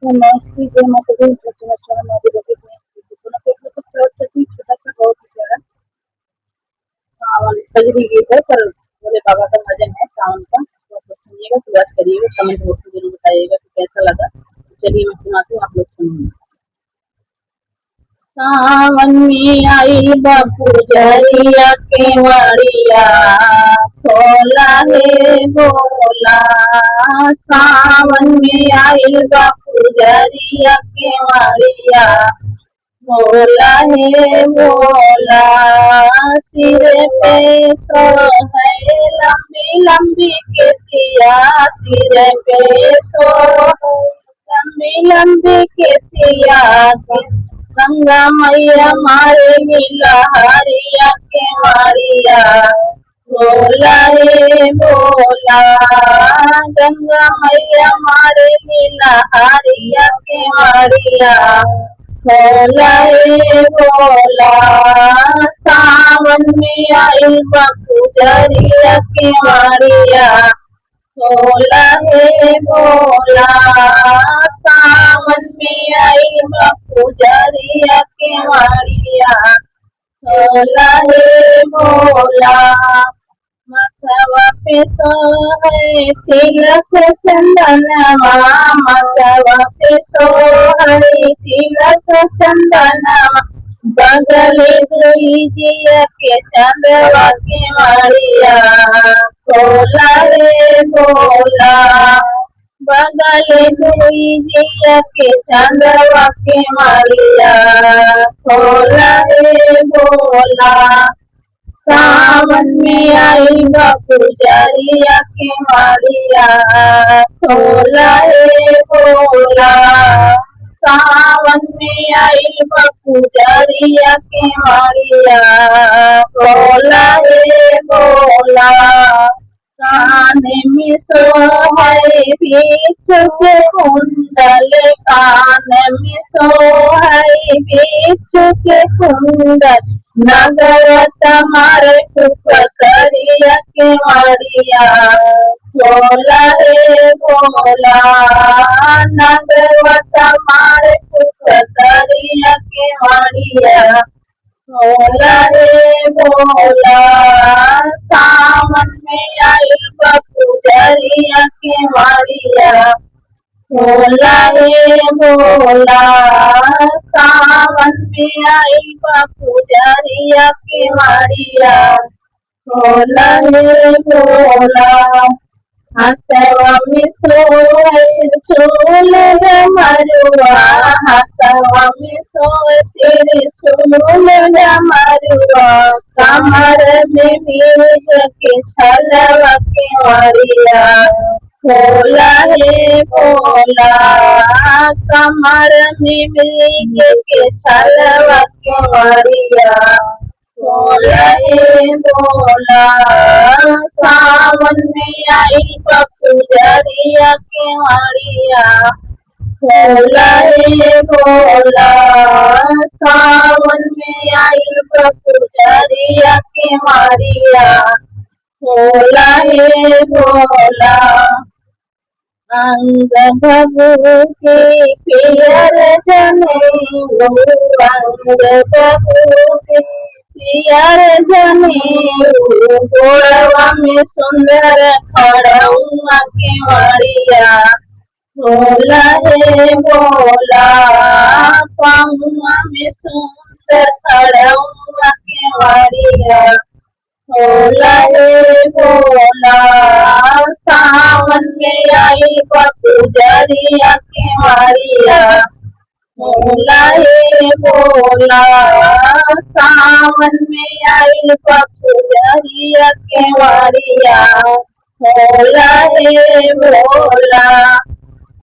नमस्ते जय माता दी प्रचंड चरण माता दी दोनों पे तो सर्च करती छोटा सा बहुत ही प्यारा सावन कजरी गीत है पर भोले बाबा का भजन है सावन का तो आप लोग सुनिएगा प्रयास करिएगा कमेंट बॉक्स में जरूर बताइएगा कि कैसा लगा। तो चलिए मैं सुनाती हूँ आप लोग सुनिए। सावन में आई बापू जरिया के मरिया खोला है बोला। सावन में आई बापू जरिया के मरिया बोला है बोला। सिर पे सो है लंबी लंबी केसिया सिर पे सो लंबी लंबी केसिया गंगा मैया मारे लहरिया के मारिया बोला रे बोला। गंगा मैया मारे लहरिया के मारिया बोला रे बोला। सावन में आई बसुजरिया के मारिया बोला है बोला। सावन में आई पुजरिया के मारिया बोला है बोला। मथवा पे सोहे तिलक चंदनवा मथवा पे सोहे तिलक चंदनवा बगले जिया के चंदवा के मारिया बोला रे बोला। बगले जिया के चंदवा के मारिया बोला रे बोला। सावन में आई पुजरिया के मारिया बोला रे बोला। सावन में आई पुजरिया के मारिया बोला रे बोला। कान में सोहै बिच्छू के कुंडल कान में सोहै बिच्छू के कुंडल नगर तुम्हारे पुकरिया के मारिया बोला रे बोला। नगर तुम्हारे पुकरिया के मारिया बोला रे बोला। सावन में आई पुजरिया के मारिया बोला रे बोला। सावन में आई पुजरिया के मारिया बोला रे बोला। हथवा में सोए चूल मरुआ हथवा में सोए तेरे चूल मरुआ कमर में भीग के छलवा के मारिया बोला है बोला। कमर में भीग के छलवा के मारिया बोला है बोला। सावन में आई पुजरिया के मारिया बोला रे बोला। सावन में आई पुजरिया के मारिया बोला रे बोला। अंग बबू के पियर जने अंग बबू के पियर जने गोड़वा में सुंदर खड़उआ के मारिया बोला रे बोला। पाहुआ में सुंदर खड़उआ के मारिया बोला रे बोला। सावन में आई पुजरिया के मारिया बोला रे बोला। सावन में आई पुजरिया के मारिया बोला रे बोला।